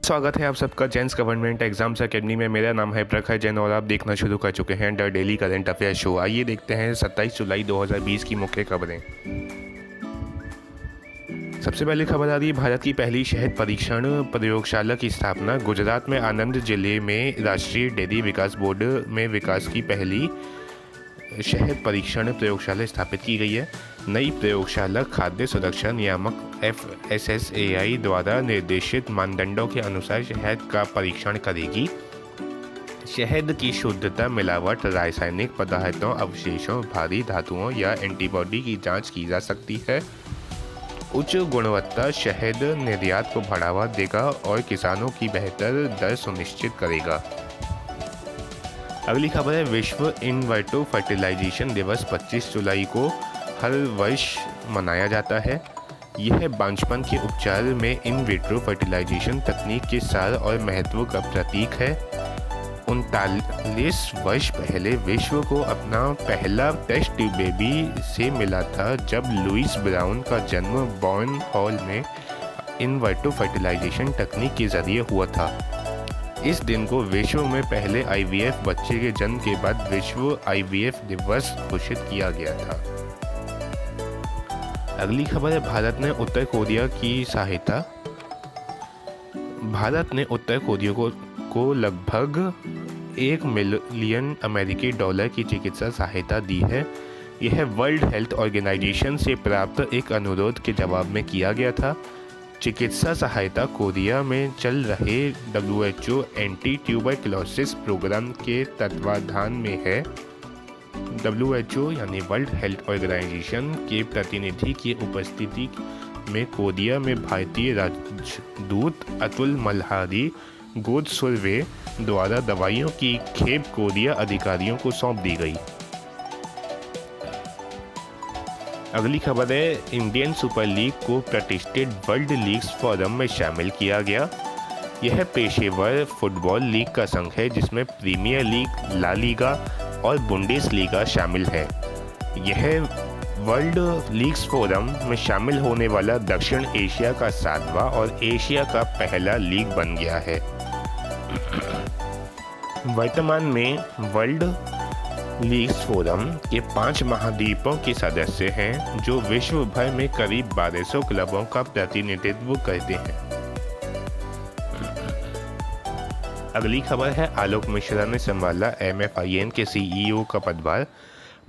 स्वागत है आप सबका जेन्स गवर्नमेंट एग्जाम्स अकेडमी में। मेरा नाम है प्रखर जैन और आप देखना शुरू कर चुके हैं the daily current affair show. आइए देखते हैं 27 जुलाई 2020 की मुख्य खबरें। सबसे पहली खबर आ रही है, भारत की पहली शहद परीक्षण प्रयोगशाला की स्थापना। गुजरात में आनंद जिले में राष्ट्रीय डेयरी विकास बोर्ड में विकास की पहली शहद परीक्षण प्रयोगशाला स्थापित की गई है। नई प्रयोगशाला खाद्य सुरक्षा नियामक FSSAI द्वारा निर्देशित मानदंडों के अनुसार शहद का परीक्षण करेगी। शहद की शुद्धता, मिलावट, रासायनिक पदार्थों, अवशेषों, भारी धातुओं या एंटीबॉडी की जांच की जा सकती है। उच्च गुणवत्ता शहद निर्यात को बढ़ावा देगा और किसानों की बेहतर दर सुनिश्चित करेगा। अगली खबर है, विश्व इन वाइट्रो फर्टिलाइजेशन दिवस 25 जुलाई को हर वर्ष मनाया जाता है। यह बांझपन के उपचार में इन विट्रो फर्टिलाइजेशन तकनीक के सार और महत्व का प्रतीक है। 39 वर्ष पहले विश्व को अपना पहला टेस्ट ट्यूब बेबी से मिला था जब लुइस ब्राउन का जन्म बॉर्न हॉल में इन वाइट्रो फर्टिलाइजेशन तकनीक के जरिए हुआ था। इस दिन को विश्व में पहले IVF बच्चे के जन्म के बाद विश्व IVF दिवस घोषित किया गया था। अगली खबर है, भारत ने उत्तर कोरिया को लगभग $1 मिलियन अमेरिकी डॉलर की चिकित्सा सहायता दी है। यह वर्ल्ड हेल्थ ऑर्गेनाइजेशन से प्राप्त एक अनुरोध के जवाब में किया गया था। चिकित्सा सहायता कोरिया में चल रहे WHO एंटी ट्यूबरक्लोसिस प्रोग्राम के तत्वाधान में है। WHO यानी वर्ल्ड हेल्थ ऑर्गेनाइजेशन के प्रतिनिधि की उपस्थिति में कोरिया में भारतीय राजदूत अतुल मल्हारी गोडसुरवे द्वारा दवाइयों की खेप कोरिया अधिकारियों को सौंप दी गई। अगली खबर है, इंडियन सुपर लीग को प्रतिष्ठित वर्ल्ड लीग्स फोरम में शामिल किया गया। यह पेशेवर फुटबॉल लीग का संघ है जिसमें प्रीमियर लीग, ला लीगा और बुंडेसलीगा शामिल है। यह वर्ल्ड लीग्स फोरम में शामिल होने वाला दक्षिण एशिया का 7वां और एशिया का पहला लीग बन गया है। वर्तमान में वर्ल्ड लीग्स फोरम के 5 महाद्वीपों के सदस्य हैं जो विश्व भर में करीब 1200 क्लबों का प्रतिनिधित्व करते हैं। अगली खबर है, आलोक मिश्रा ने संभाला MFIN के CEO का पदभार।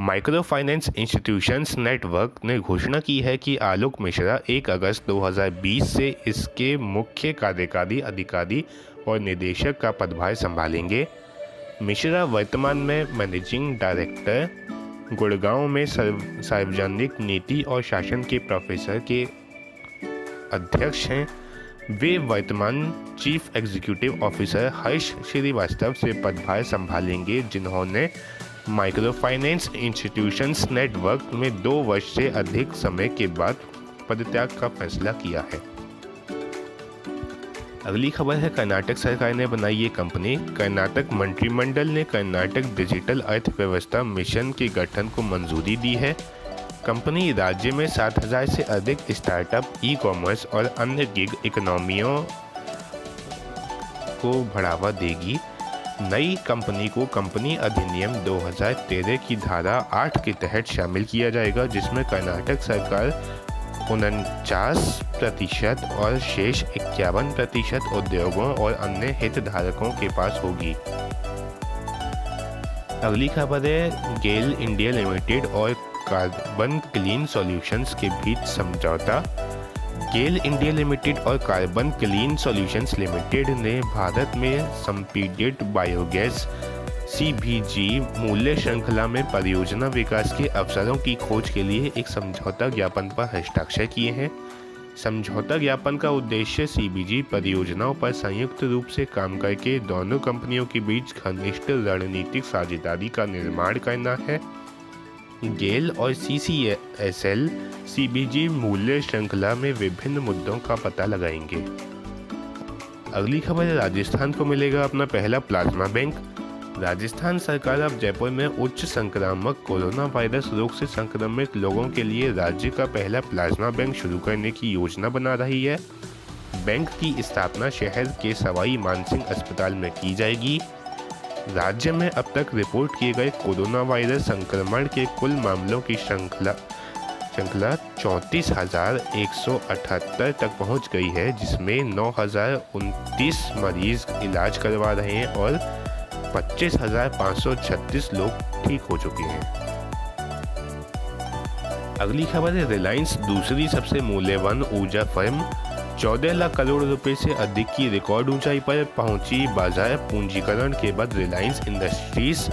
माइक्रो फाइनेंस इंस्टीट्यूशंस नेटवर्क ने घोषणा की है कि आलोक मिश्रा 1 अगस्त 2020 से इसके मुख्य कार्यकारी अधिकारी और निदेशक का पदभार संभालेंगे। मिश्रा वर्तमान में मैनेजिंग डायरेक्टर गुड़गांव में सार्वजनिक नीति और शासन के प्रोफेसर के अध्यक्ष हैं। वे वर्तमान चीफ एग्जीक्यूटिव ऑफिसर हर्ष श्रीवास्तव से पदभार संभालेंगे, जिन्होंने माइक्रो फाइनेंस इंस्टीट्यूशंस नेटवर्क में 2 वर्ष से अधिक समय के बाद पदत्याग का फैसला किया है। अगली खबर है, कर्नाटक सरकार ने बनाई ये कंपनी। कर्नाटक मंत्रिमंडल ने कर्नाटक डिजिटल अर्थव्यवस्था मिशन के गठन को मंजूरी दी है। कंपनी राज्य में 7000 से अधिक स्टार्टअप, ई-कॉमर्स और अन्य गिग इकोनॉमियों को बढ़ावा देगी। नई कंपनी को कंपनी अधिनियम 2013 की धारा 8 के तहत शामिल किया जाएगा, जिसमें कर्नाटक सरकार 49% और शेष 51% उद्योगों और अन्य हितधारकों के पास होगी। अगली खबर है, गेल इंडिया लिमिटेड और कार्बन क्लीन सॉल्यूशंस के बीच समझौता। गेल इंडिया लिमिटेड और कार्बन क्लीन सॉल्यूशंस लिमिटेड ने भारत में संपीडित बायोगैस CBG मूल्य श्रृंखला में परियोजना विकास के अवसरों की खोज के लिए एक समझौता ज्ञापन पर हस्ताक्षर किए हैं। समझौता ज्ञापन का उद्देश्य CBG परियोजनाओं पर संयुक्त रूप से काम करके दोनों कंपनियों के बीच घनिष्ठ रणनीतिक साझेदारी का निर्माण करना है। गेल और CCSL CBG मूल्य श्रृंखला में विभिन्न मुद्दों का पता लगाएंगे। अगली खबर है, राजस्थान को मिलेगा अपना पहला प्लाज्मा बैंक। राजस्थान सरकार अब जयपुर में उच्च संक्रामक कोरोना वायरस रोग से संक्रमित लोगों के लिए राज्य का पहला प्लाज्मा बैंक शुरू करने की योजना बना रही है। बैंक की स्थापना शहर के सवाई मानसिंह अस्पताल में की जाएगी। राज्य में अब तक रिपोर्ट किए गए कोरोना वायरस संक्रमण के कुल मामलों की श्रृंखला 34,178 तक पहुंच गई है, जिसमें 9,029 मरीज इलाज करवा रहे हैं और 25,536 लोग ठीक हो चुके हैं। अगली खबर है, रिलायंस दूसरी सबसे मूल्यवान ऊर्जा फर्म 14 लाख करोड़ रुपए से अधिक की रिकॉर्ड ऊंचाई पर पहुंची। बाजार पूंजीकरण के बाद रिलायंस इंडस्ट्रीज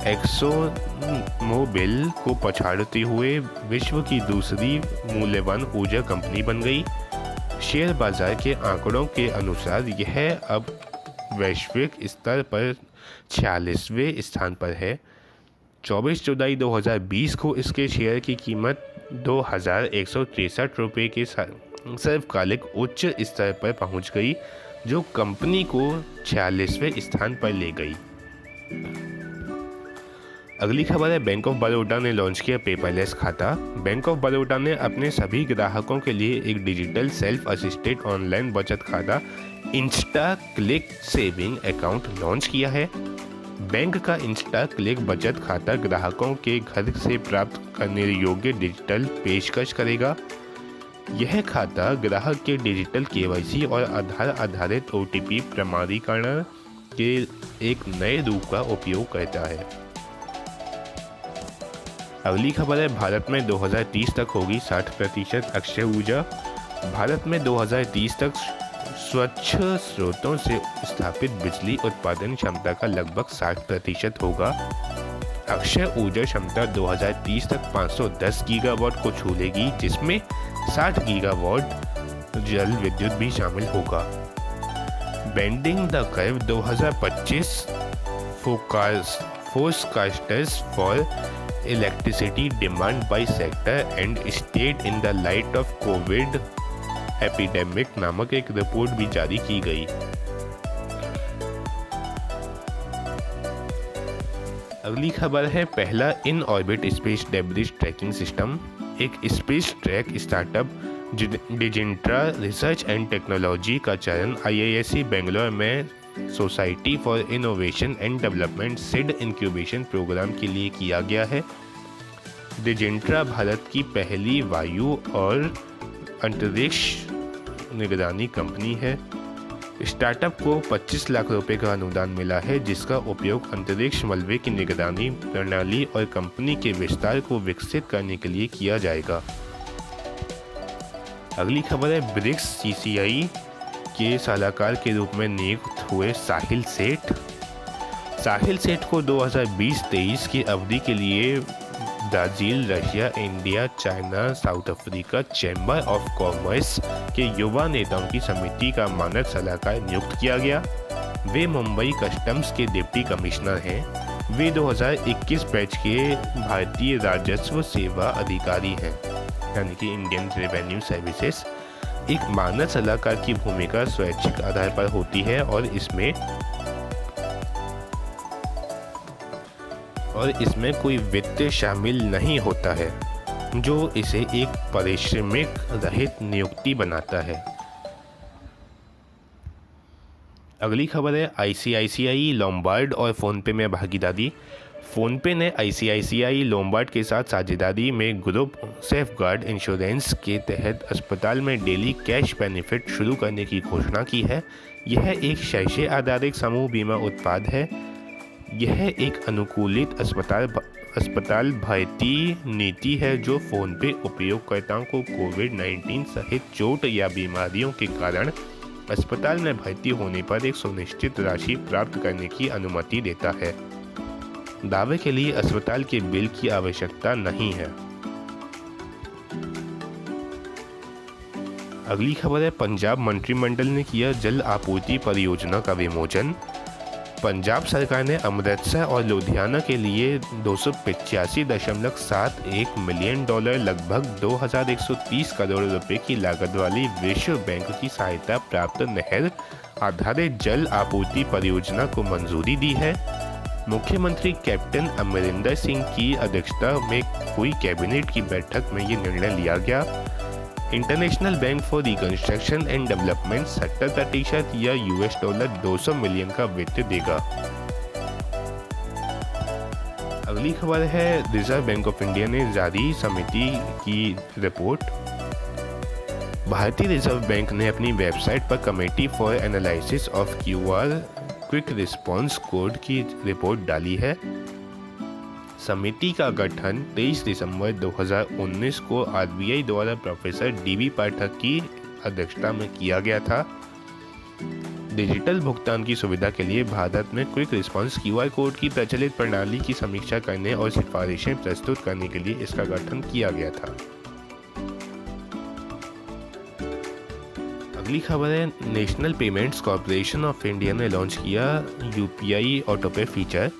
एक्सोमोबिल को पछाड़ते हुए विश्व की दूसरी मूल्यवान ऊर्जा कंपनी बन गई। शेयर बाजार के आंकड़ों के अनुसार यह अब वैश्विक स्तर पर 46वें स्थान पर है। 24 जुलाई 2020 को इसके शेयर की कीमत 2,163 रुपये के सर्वकालिक उच्च स्तर पर पहुंच गई, जो कंपनी को 46वें स्थान पर ले गई। अगली खबर है, बैंक ऑफ बड़ौदा ने लॉन्च किया पेपरलेस खाता। बैंक ऑफ बड़ौदा ने अपने सभी ग्राहकों के लिए एक डिजिटल सेल्फ असिस्टेड ऑनलाइन बचत खाता Insta click saving account launch किया है। बैंक का इंस्टा क्लिक बचत खाता ग्राहकों के घर से प्राप्त करने योग्य डिजिटल पेशकश करेगा। यह खाता ग्राहक के डिजिटल केवाईसी और आधार आधारित OTP प्रमाणीकरण के एक नए रूप का उपयोग करता है। अगली खबर है, भारत में 2030 तक होगी 60% अक्षय ऊर्जा। भारत में 2030 तक स्वच्छ स्रोतों से स्थापित बिजली उत्पादन क्षमता का लगभग 60% होगा। अक्षय ऊर्जा क्षमता 2030 तक 510 गीगावाट को छू लेगी, जिसमें 60 गीगावाट जल विद्युत भी शामिल होगा। Bending the curve 2025 forecasters for electricity demand by sector and state in the light of covid epidemic नामक एक रिपोर्ट भी जारी की गई। अगली खबर है, पहला in orbit space debris tracking system. एक space track startup Digantara research and technology का चयन IISc बेंगलोर में society for innovation and development seed incubation programme के लिए किया गया है। डिजिंट्रा भारत की पहली वायु और अंतरिक्ष निगरानी कंपनी है। स्टार्टअप को 25 लाख रुपए का अनुदान मिला है, जिसका उपयोग अंतरिक्ष मलबे की निगरानी प्रणाली और कंपनी के विस्तार को विकसित करने के लिए किया जाएगा। अगली खबर है, ब्रिक्स CCI के सलाहकार के रूप में नियुक्त हुए साहिल सेठ। साहिल सेठ को 2020-23 की अवधि के लिए Brazil, Russia, India, China, south Africa chamber of commerce के युवा नेताओं की समिति का मानद सलाहकार नियुक्त किया गया। वे मुंबई कस्टम्स के डिप्टी कमिश्नर हैं। वे 2021 बैच के भारतीय राजस्व सेवा अधिकारी हैं, यानी कि इंडियन रेवेन्यू सर्विसेज। एक मानद सलाहकार की भूमिका स्वैच्छिक आधार पर होती है और इसमें कोई वित्त शामिल नहीं होता है, जो इसे एक पारिश्रमिक रहित नियुक्ति बनाता है। अगली खबर है, ICICI लोम्बार्ड और फ़ोनपे में भागीदारी। फ़ोनपे ने ICICI लोम्बार्ड के साथ साझेदारी में ग्रुप सेफगार्ड इंश्योरेंस के तहत अस्पताल में डेली कैश बेनिफिट शुरू करने की घोषणा की है। यह एक शैक्षिक आधारित समूह बीमा उत्पाद है। यह एक अनुकूलित अस्पताल भर्ती नीति है, जो फ़ोनपे उपयोगकर्ताओं को कोविड-19 सहित चोट या बीमारियों के कारण अस्पताल में भर्ती होने पर एक सुनिश्चित राशि प्राप्त करने की अनुमति देता है। दावे के लिए अस्पताल के बिल की आवश्यकता नहीं है। अगली खबर है, पंजाब मंत्रिमंडल ने किया जल आपूर्ति परियोजना का विमोचन। पंजाब सरकार ने अमृतसर और लुधियाना के लिए $285.71 मिलियन लगभग 2,130 करोड़ रुपए की लागत वाली विश्व बैंक की सहायता प्राप्त नहर आधारित जल आपूर्ति परियोजना को मंजूरी दी है। मुख्यमंत्री कैप्टन अमरिंदर सिंह की अध्यक्षता में हुई कैबिनेट की बैठक में ये निर्णय लिया गया। International bank for reconstruction and development 70% या $200 मिलियन का वित्त देगा। अगली खबर है रिजर्व बैंक ऑफ इंडिया ने जारी समिति की रिपोर्ट। भारतीय रिजर्व बैंक ने अपनी वेबसाइट पर committee for analysis of QR quick response code की रिपोर्ट डाली है। समिति का गठन 23 दिसंबर 2019 को RBI द्वारा प्रोफेसर DB पाठक की अध्यक्षता में किया गया था। डिजिटल भुगतान की सुविधा के लिए भारत में क्विक रिस्पांस QR कोड की प्रचलित प्रणाली की समीक्षा करने और सिफारिशें प्रस्तुत करने के लिए इसका गठन किया गया था। अगली खबर है national payments corporation of India ने लॉन्च किया UPI ऑटोपे फीचर।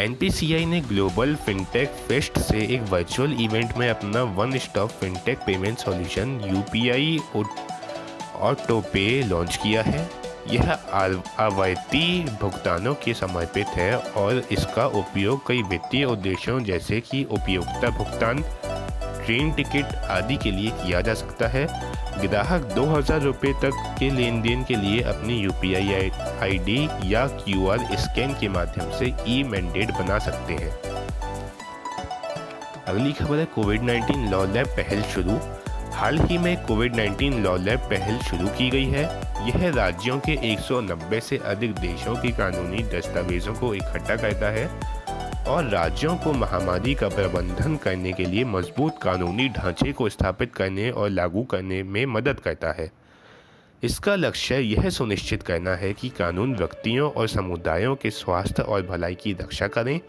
NPCI ने ग्लोबल फिनटेक फेस्ट से एक वर्चुअल इवेंट में अपना one stop fintech payment solution UPI autopay launch किया है। यह आवर्ती भुगतानों के समर्पित है और इसका उपयोग कई वित्तीय उद्देश्यों जैसे कि उपयोगिता भुगतान, ट्रेन टिकट आदि के लिए किया जा सकता है। ग्राहक 2000 रुपये तक के लेन देन के लिए अपनी UPI ID या QR स्कैन के माध्यम से ई-मैंडेट बना सकते हैं। अगली खबर है कोविड-19 लॉ लैब पहल शुरू। हाल ही में कोविड-19 लॉ लैब पहल शुरू की गई है। यह राज्यों के 190 से अधिक देशों के कानूनी दस्तावेजों को इकट्ठा करता है और राज्यों को महामारी का प्रबंधन करने के लिए मजबूत कानूनी ढांचे को स्थापित करने और लागू करने में मदद करता है। इसका लक्ष्य यह सुनिश्चित करना है कि कानून व्यक्तियों और समुदायों के स्वास्थ्य और भलाई की रक्षा करें।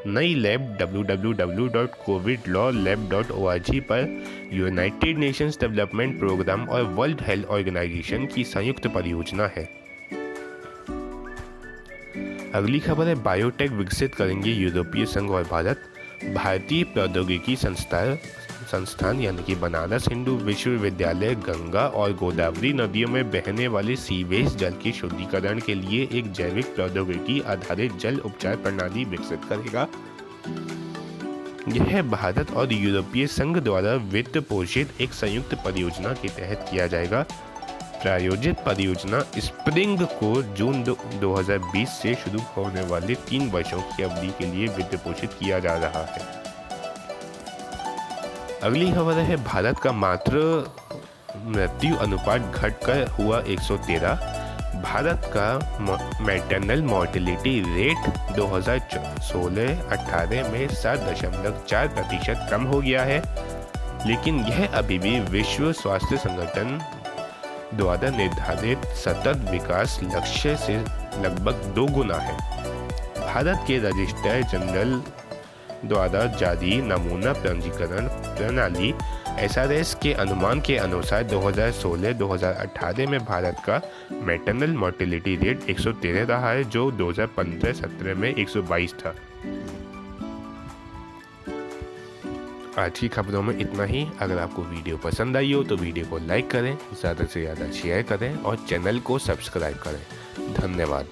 नई लैब www.covidlawlab.org पर यूनाइटेड नेशंस डेवलपमेंट प्रोग्राम और वर्ल्ड हेल्थ ऑर्गेनाइजेशन की संयुक्त परियोजना है। अगली खबर है बायोटेक विकसित करेंगे यूरोपीय संघ और भारत। भारतीय प्रौद्योगिकी संस्थान यानी कि बनारस हिंदू विश्वविद्यालय गंगा और गोदावरी नदियों में बहने वाले सीवेज जल के शुद्धिकरण के लिए एक जैविक प्रौद्योगिकी आधारित जल उपचार प्रणाली विकसित करेगा। यह भारत और यूरोपीय संघ द्वारा वित्त पोषित एक संयुक्त परियोजना के तहत किया जाएगा। प्रायोजित परियोजना स्प्रिंग को जून 2020 से शुरू होने वाले 3 वर्षों की अवधि के लिए वित्त पोषित किया जा रहा है। अगली खबर है भारत का मातृ मृत्यु अनुपात घटकर हुआ 113। भारत का मैटरनल मॉर्टेलिटी रेट 2016-18 में 7.4% कम हो गया है, लेकिन यह अभी भी विश्व स्वास्थ्य संगठन द्वारा निर्धारित सतत विकास लक्ष्य से लगभग 2 गुना है। भारत के रजिस्ट्रार जनरल द्वारा जारी नमूना पंजीकरण प्रणाली SRS के अनुमान के अनुसार 2016-2018 में भारत का मैटरनल मॉर्टेलिटी रेट 113 रहा है, जो 2015-17 में 122 था। आज की खबरों में इतना ही। अगर आपको वीडियो पसंद आई हो तो वीडियो को लाइक करें, ज़्यादा से ज़्यादा शेयर करें और चैनल को सब्सक्राइब करें। धन्यवाद।